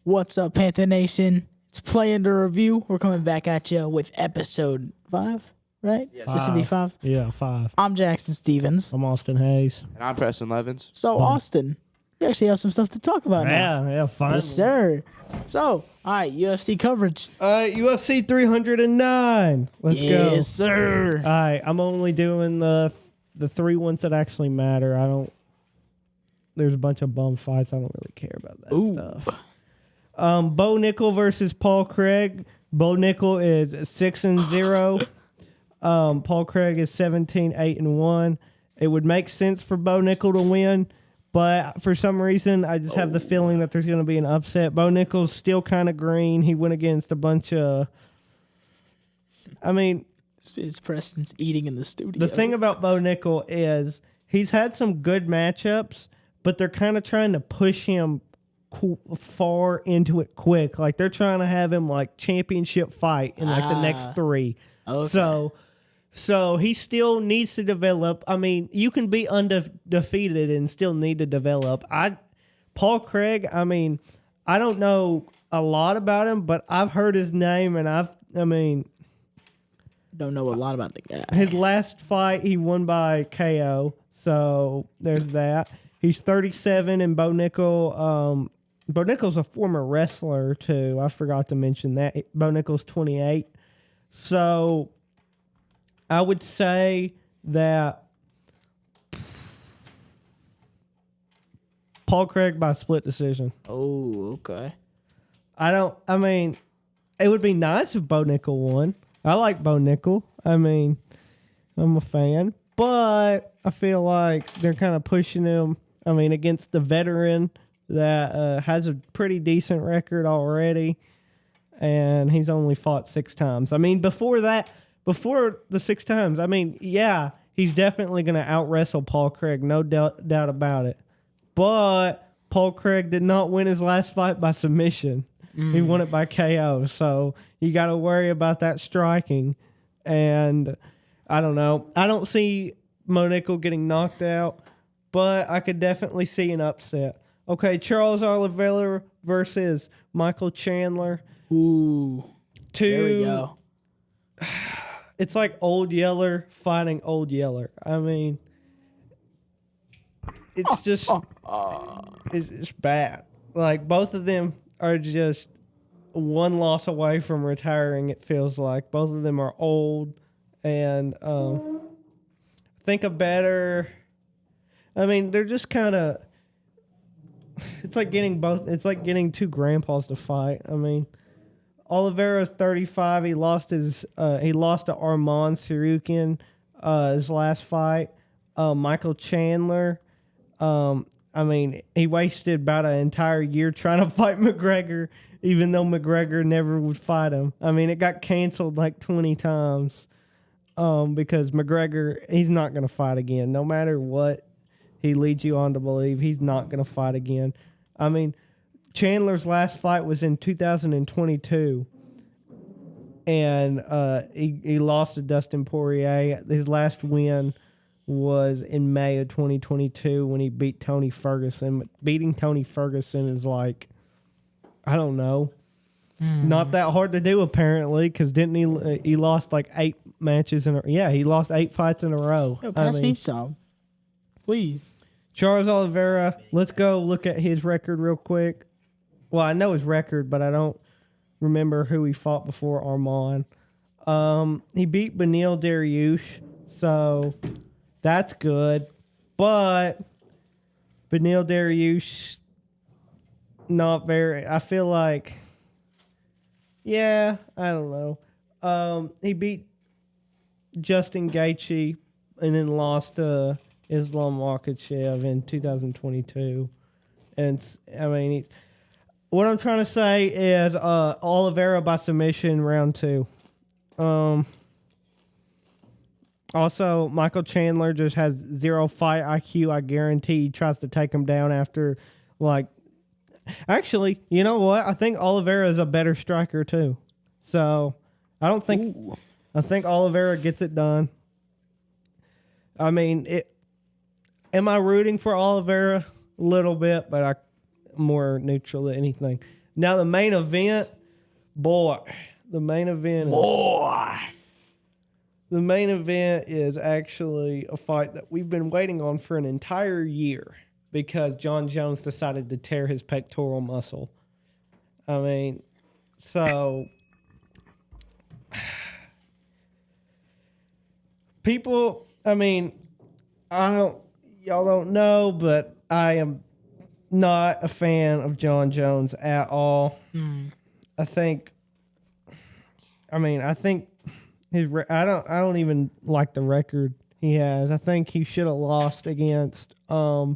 What's up, Panther Nation? It's Playing the Review. We're coming back at you with episode 5, right? Yes. This would be 5. Yeah, 5. I'm Jaxson Stevens. I'm Austin Hayes. And I'm Preston Levins. So, Austin, you actually have some stuff to talk about now. Yeah, finally. Yes, sir. So, all right, UFC coverage. UFC 309. Let's go. Yes, sir. All right, I'm only doing the 3 ones that actually matter. There's a bunch of bum fights. I don't really care about that stuff. Bo Nickel versus Paul Craig. Bo Nickel is 6-0. Paul Craig is 17-8-1. It would make sense for Bo Nickel to win, but for some reason, I just have the feeling that there's going to be an upset. Bo Nickel's still kind of green. He went against a bunch of... It's Preston's eating in the studio. The thing about Bo Nickel is he's had some good matchups, but they're kind of trying to push him far into it quick. Like they're trying to have him like championship fight in like the next 3. Okay. So he still needs to develop. I mean, you can be undefeated and still need to develop. Paul Craig, I don't know a lot about him, but I've heard his name and don't know a lot about the guy. his last fight, he won by KO. So there's that. He's 37, and Bo Nickel. Bo Nickel's a former wrestler too. I forgot to mention that. Bo Nickel's 28. So I would say that Paul Craig by split decision. Oh, okay. It would be nice if Bo Nickel won. I like Bo Nickel. I'm a fan. But I feel like they're kind of pushing him, against the veteran that has a pretty decent record already. And he's only fought 6 times. Before the 6 times, he's definitely going to out-wrestle Paul Craig. No doubt about it. But Paul Craig did not win his last fight by submission. He won it by KO. So you got to worry about that striking. And I don't know. I don't see Bo Nickel getting knocked out, but I could definitely see an upset. Okay, Charles Oliveira versus Michael Chandler. Ooh. There we go. It's like Old Yeller fighting Old Yeller. It's just it's bad. Like both of them are just one loss away from retiring. It feels like both of them are old, and think a better. They're just kind of. It's like getting both. It's like getting 2 grandpas to fight. Oliveira's 35. He lost to Armand Sarukian his last fight. Michael Chandler. He wasted about an entire year trying to fight McGregor, even though McGregor never would fight him. It got canceled like 20 times because McGregor, he's not going to fight again. No matter what he leads you on to believe, he's not going to fight again. Chandler's last fight was in 2022, and he lost to Dustin Poirier. His last win was in May of 2022 when he beat Tony Ferguson. But beating Tony Ferguson is like, I don't know, not that hard to do apparently, because didn't he lost like 8 matches he lost 8 fights in a row. Yo, pass me some, please. Charles Oliveira, let's go look at his record real quick. Well, I know his record, but I don't remember who he fought before Armand. He beat Beneil Dariush, so that's good. But Beneil Dariush, not very. I feel like, I don't know. He beat Justin Gaethje and then lost to Islam Makhachev in 2022. And what I'm trying to say is Oliveira by submission round 2. Also, Michael Chandler just has 0 fight IQ. I guarantee he tries to take him down after, actually, you know what? I think Oliveira is a better striker too. So I think Oliveira gets it done. Am I rooting for Oliveira? A little bit, but I'm more neutral than anything. Now the main event, boy, the main event is actually a fight that we've been waiting on for an entire year because John Jones decided to tear his pectoral muscle. I mean, so people, I mean, y'all don't know, but I am not a fan of John Jones at all. I think I don't even like the record he has. I think he should have lost against what's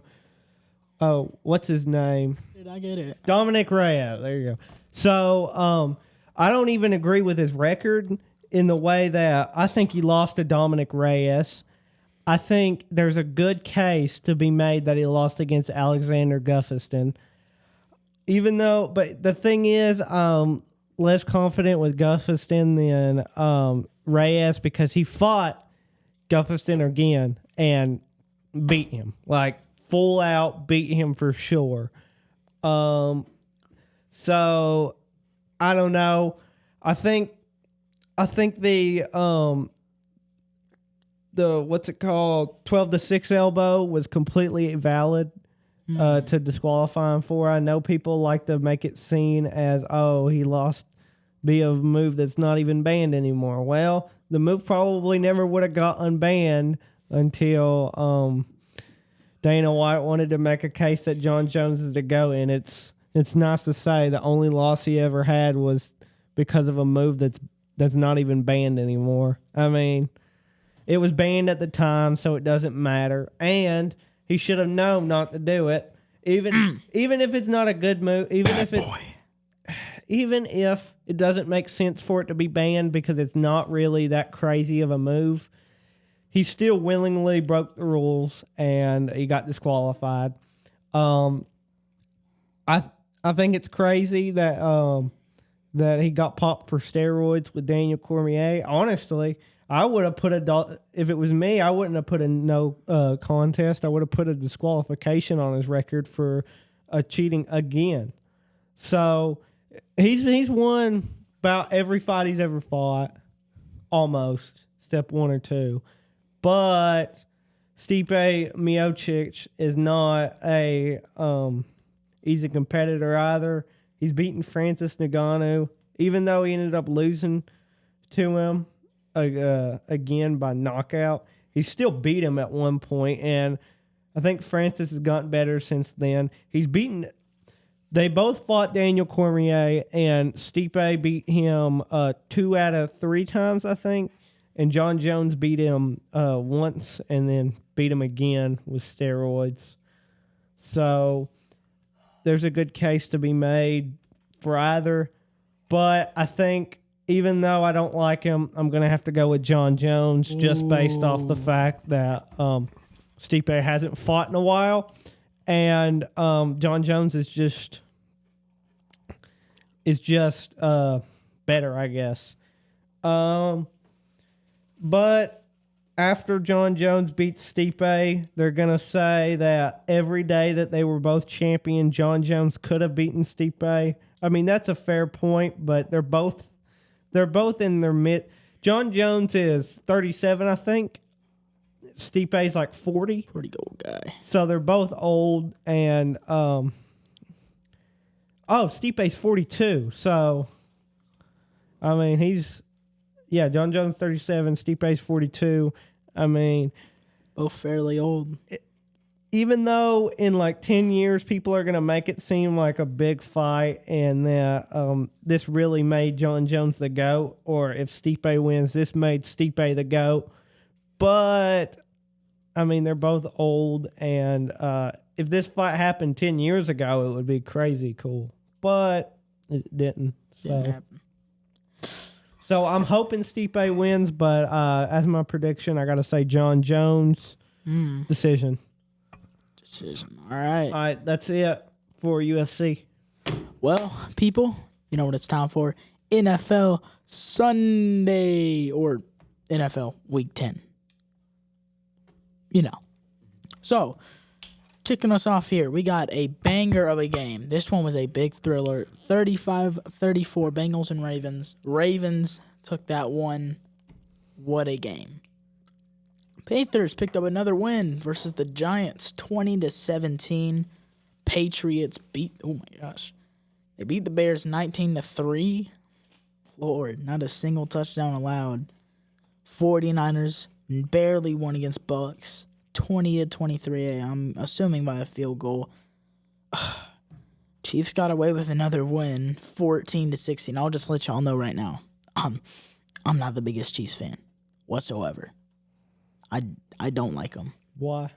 his name? Did I get it? Dominic Reyes. There you go. So I don't even agree with his record in the way that I think he lost to Dominic Reyes. I think there's a good case to be made that he lost against Alexander Gustafsson. But the thing is, less confident with Gustafsson than Reyes because he fought Gustafsson again and beat him. Like, full out beat him for sure. So, I don't know. I think the what's it called 12-6 elbow was completely valid to disqualify him for. I know people like to make it seen as he lost via a move that's not even banned anymore. Well, the move probably never would have got unbanned until Dana White wanted to make a case that John Jones is to go in. It's nice to say the only loss he ever had was because of a move that's not even banned anymore. I mean, it was banned at the time, so it doesn't matter. And he should have known not to do it. Even if it's not a good move, even if it doesn't make sense for it to be banned because it's not really that crazy of a move, he still willingly broke the rules and he got disqualified. I think it's crazy that he got popped for steroids with Daniel Cormier. Honestly, I would have put if it was me, I wouldn't have put a no contest. I would have put a disqualification on his record for cheating again. So he's won about every fight he's ever fought, almost step 1 or 2. But Stipe Miocic is not a easy competitor either. He's beaten Francis Ngannou, even though he ended up losing to him again by knockout. He still beat him at one point, and I think Francis has gotten better since then. They both fought Daniel Cormier, and Stipe beat him 2 out of 3 times, I think. And John Jones beat him once and then beat him again with steroids. So there's a good case to be made for either. But I think even though I don't like him, I'm going to have to go with John Jones just based off the fact that Stipe hasn't fought in a while. And John Jones is just better, I guess. But after John Jones beats Stipe, they're going to say that every day that they were both champion, John Jones could have beaten Stipe. I mean, that's a fair point, but they're both in their mid. John Jones is 37, I think. Stipe's like 40. Pretty old guy. So they're both old, and Stipe's 42. So I mean, John Jones 37, Stipe's 42. I mean, both fairly old. Even though in like 10 years people are going to make it seem like a big fight and that this really made John Jones the GOAT, or if Stipe wins, this made Stipe the GOAT. But I mean, they're both old, and if this fight happened 10 years ago, it would be crazy cool. But it didn't. Didn't happen. So I'm hoping Stipe wins, but as my prediction, I got to say John Jones decision. All right. All right, that's it for UFC. Well, people, you know what it's time for? NFL Sunday, or NFL Week 10. You know. So, Kicking us off here, we got a banger of a game. This one was a big thriller. 35-34 Bengals and Ravens. Ravens took that one. What a game. Panthers picked up another win versus the Giants, 20-17. Patriots beat, oh my gosh. They beat the Bears 19-3. Lord, not a single touchdown allowed. 49ers barely won against Bucks. 20-23. I'm assuming by a field goal. Chiefs got away with another win, 14-16. I'll just let y'all know right now. I'm not the biggest Chiefs fan whatsoever. I don't like them. Why?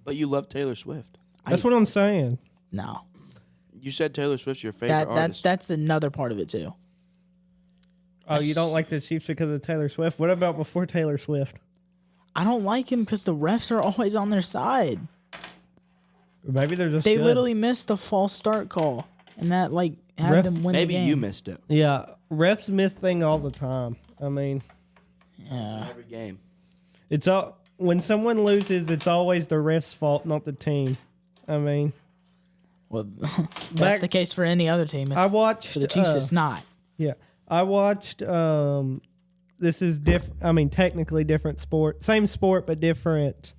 But you love Taylor Swift. That's what I'm saying. No. You said Taylor Swift's your favorite artist. That's another part of it too. Oh, you don't like the Chiefs because of Taylor Swift? What about before Taylor Swift? I don't like him because the refs are always on their side. Maybe they're just They good. literally missed a false start call, and that had them win Maybe the game. you missed it. Yeah, refs miss thing all the time. I mean, Yeah. Every game. it's all when someone loses, it's always the ref's fault, not the team. I mean, Well, that's Back- the case for any other team. I watched For the Chiefs, it's not. Yeah, I watched. This is I mean, technically different sport, same sport but different.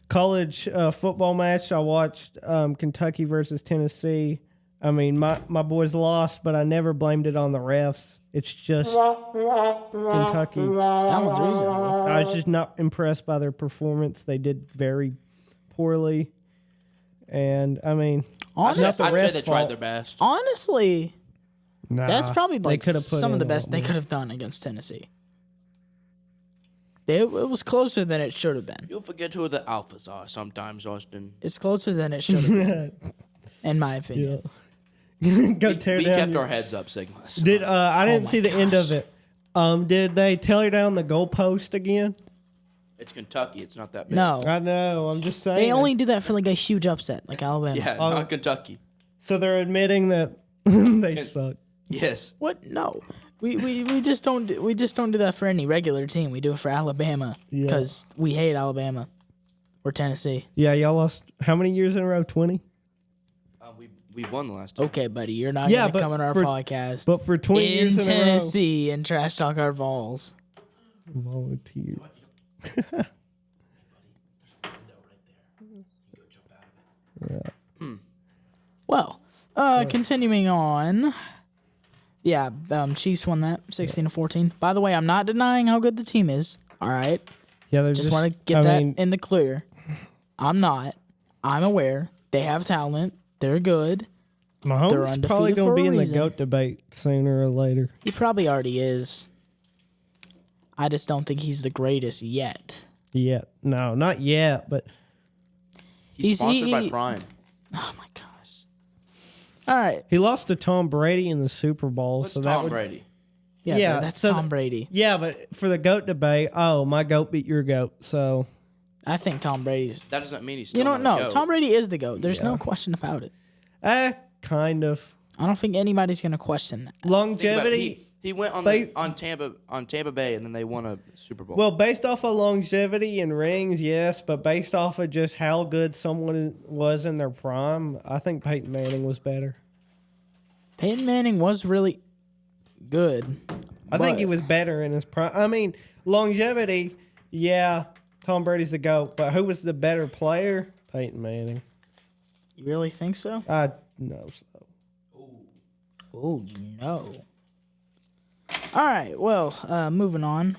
College football match. I watched Kentucky versus Tennessee. I mean, my boys lost, but I never blamed it on the refs. It's just Kentucky. That one's reasonable. I was just not impressed by their performance. They did very poorly, and I mean, Honestly, not the I'd say refs' they fault. tried their best. Honestly, Nah, that's probably they like coulda put some of in the a best lot they more. could have done against Tennessee. It was closer than it should have been. You'll forget who the alphas are sometimes, Austin. It's closer than it should have been, in my opinion. Yeah. Go tear We down. kept your- our heads up, Sigmas. Did I didn't my see the end of it. Did they tear down the goalpost again? It's Kentucky. It's not that big. No, I know. I'm just saying. they only do that for like a huge upset, like Alabama. Yeah, Oh. not Kentucky. So they're admitting that they suck. Yes. What? No, we just don't do that for any regular team. We do it for Alabama Yeah. because we hate Alabama or Tennessee. Yeah, y'all lost how many years in a row? 20. We won the last time. Okay, buddy, you're not Yeah, gonna but come on our for- podcast But for 20 in years in Tennessee and trash talk our balls. a row. Volunteer. Well, continuing on. Yeah, Chiefs won that 16-14. By the way, I'm not denying how good the team is. All right, Yeah, they just want to get I that mean, in the clear. I'm not. I'm aware they have talent. They're good. they're Mahomes probably undefeated going for to a be in the reason. GOAT debate sooner or later. He probably already is. I just don't think he's the greatest yet. Yet. No, not yet, but He's sponsored by he- Prime. Oh my gosh. All right. he lost to Tom Brady in the Super Bowl. What's so that Tom would, Brady? Yeah, Yeah, that's so Tom Brady. Yeah, but for the GOAT debate, my GOAT beat your GOAT. So, I think Tom Brady's. That doesn't mean he's still You don't not a know. goat. Tom Brady is the GOAT. There's no Yeah. question about it. kind of. I don't think anybody's going to question that. Think about it. Longevity. He went on They- on Tampa Bay, and then they won a Super Bowl. Well, based off of longevity and rings, yes, but based off of just how good someone was in their prime, I think Peyton Manning was better. Peyton Manning was really good. I think but he was better in his prime. I mean, longevity, yeah, Tom Brady's the GOAT, but who was the better player? Peyton Manning. You really think so? I know so. Oh, no. All right. Well, moving on.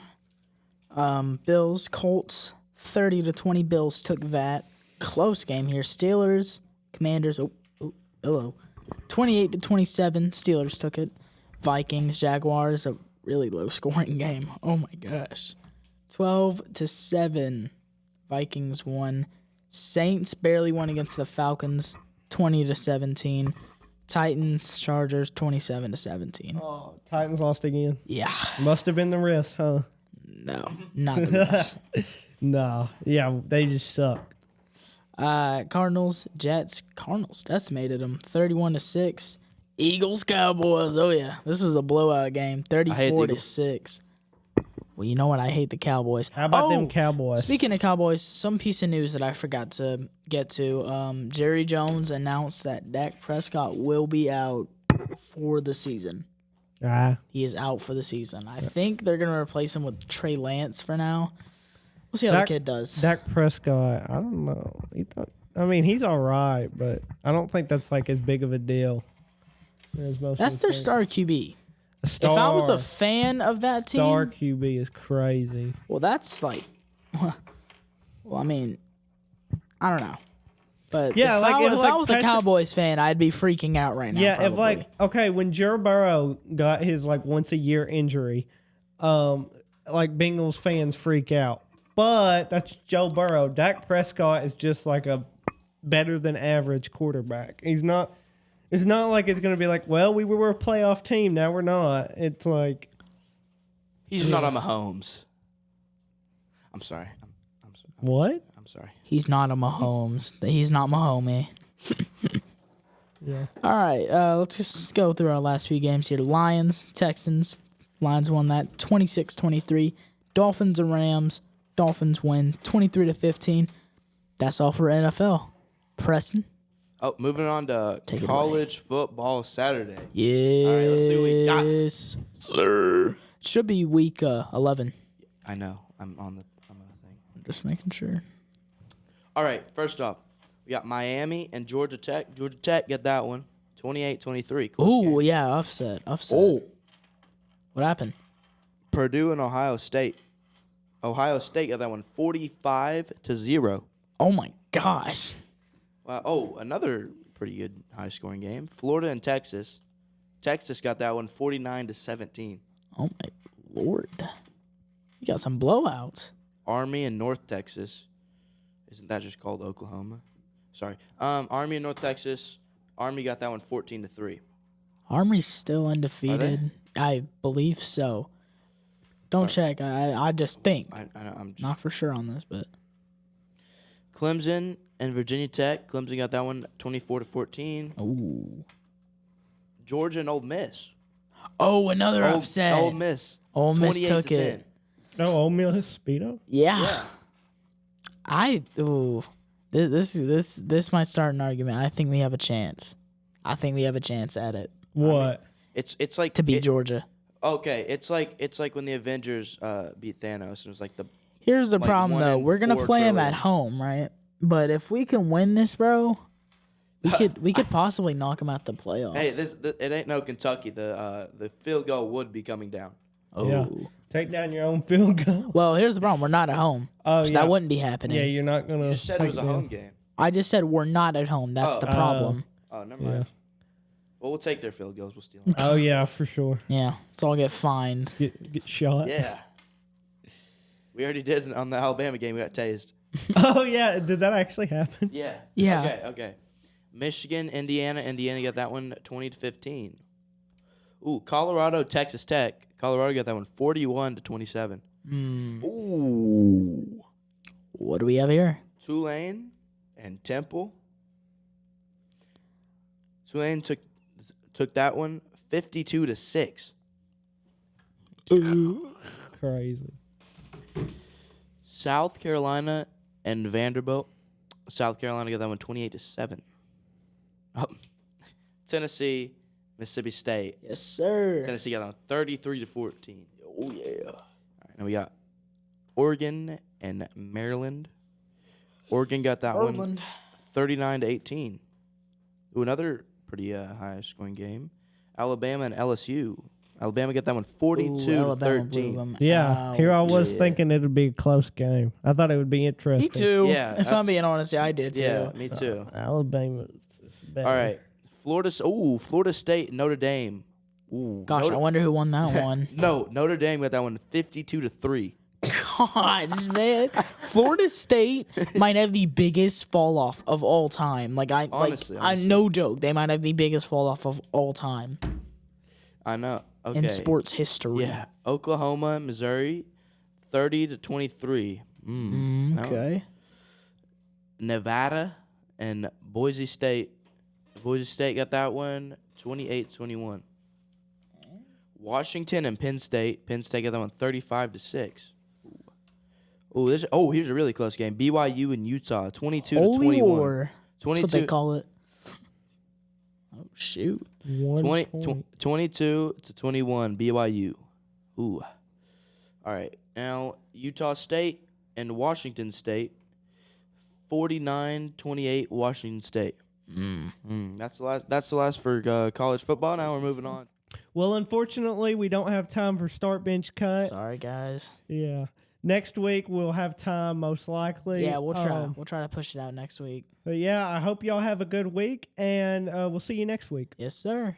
Bills, Colts, 30-20. Bills took that. Close game here. Steelers, Commanders. Oh, hello. 28-27. Steelers took it. Vikings, Jaguars, a really low scoring game. Oh my gosh. 12-7. Vikings won. Saints barely won against the Falcons. 20-17. Titans, Chargers, 27-17. Oh, Titans lost again. Yeah. Must have been the refs, huh? No, not the refs. No. Yeah, they just suck. Cardinals, Jets, Cardinals decimated them 31-6. Eagles, Cowboys. Oh yeah, this was a blowout game, hate the 34-6. Well, you know what? I hate the Cowboys. How about them Cowboys? Speaking of Cowboys, some piece of news that I forgot to get to. Jerry Jones announced that Dak Prescott will be out for the season. He is out for the season. I think they're going to replace him with Trey Lance for now. We'll see how the kid does. Dak Prescott, I don't know. He's all right, but I don't think that's like as big of a deal. That's their star QB. If I was a fan of that team, star QB is crazy. Well, that's like, I don't know. But yeah, if I was a Cowboys fan, I'd be freaking out right now. Yeah, probably. When Joe Burrow got his once a year injury, Bengals fans freak out. But that's Joe Burrow. Dak Prescott is just like a better than average quarterback. It's not like it's going to be like, well, we were a playoff team. Now we're not. It's like. He's not a Mahomes. I'm sorry. What? I'm sorry. He's not a Mahomes. He's not Mahomey. Yeah. All right. Let's just go through our last few games here. Lions, Texans. Lions won that 26-23. Dolphins and Rams. Dolphins win 23-15. That's all for NFL. Preston. Oh, moving on to college football Saturday. Yes. All right, let's see what we got. Sir. Should be week 11. I know. I'm on the thing. Just making sure. All right, first off, we got Miami and Georgia Tech. Georgia Tech get that one, 28-23. Oh, yeah, upset. Oh. What happened? Purdue and Ohio State. Ohio State got that one, 45-0. Oh, my gosh. Wow. Oh, another pretty good high-scoring game. Florida and Texas. Texas got that one, 49-17. Oh, my Lord. You got some blowouts. Army and North Texas. Isn't that just called Oklahoma? Sorry. Army and North Texas. Army got that one 14-3. Army's still undefeated. I believe so. Don't check. I just think. I know. I'm just not for sure on this, but Clemson and Virginia Tech. Clemson got that one 24-14. Ooh. Georgia and Ole Miss. Oh, another upset. Ole Miss. Ole Miss took it. No, Ole Miss Speedo? Yeah. This might start an argument. I think we have a chance. at it. What? It's like to beat Georgia. Okay, it's like when the Avengers beat Thanos. It was like the. Here's the problem though. We're gonna play them at home, right? But if we can win this, bro, we could possibly knock them out the playoffs. Hey, it ain't no Kentucky. The field goal would be coming down. Oh. Yeah. Take down your own field goal. Well, here's the problem. We're not at home. Oh, so yeah. that wouldn't be happening. Yeah, you're not going to. You just said it was a home game. I just said we're not at home. That's the problem. Oh, never mind. Yeah. Well, we'll take their field goals. We'll steal them. Oh, yeah, for sure. Yeah, let's all get fined. Get shot. Yeah. We already did on the Alabama game. We got tased. Oh, yeah. Did that actually happen? Yeah. Yeah. Okay. Michigan, Indiana. Indiana got that one 20-15. Ooh, Colorado, Texas Tech. Colorado got that one 41-27. Ooh. What do we have here? Tulane and Temple. Tulane took that one 52-6. Crazy. South Carolina and Vanderbilt. South Carolina got that one 28-7. Oh. Tennessee, Mississippi State. Yes, sir. Tennessee got that one 33-14. Oh, yeah. All right, now we got Oregon and Maryland. Oregon got that one 39-18. Ooh, another pretty high-scoring game. Alabama and LSU. Alabama got that one 42-13. Yeah, here I was thinking it would be a close game. I thought it would be interesting. Me too. Yeah, if I'm being honest, I did too. Yeah, me too. Alabama. All right. Florida State, Notre Dame. Ooh, Gosh, I wonder who won that one. No, Notre Dame got that one 52-3. Gosh, man. Florida State might have the biggest fall off of all time. Honestly. No joke. They might have the biggest fall off of all time. I know. Okay. In sports history. Yeah. Oklahoma, Missouri, 30-23. Okay. Nevada and Boise State. Boise State got that one 28-21. Washington and Penn State. Penn State got that one 35-6. Here's a really close game. BYU and Utah, 22-21. Holy war. That's what 22 they call it. Oh, shoot. 22-21 BYU. Ooh. All right. Now Utah State and Washington State. 49-28 Washington State. That's the last for college football. Now we're moving on. Well, unfortunately, we don't have time for start bench cut. Sorry, guys. Yeah. Next week we'll have time, most likely. Yeah, we'll try. We'll try to push it out next week. But yeah, I hope y'all have a good week, and we'll see you next week. Yes, sir.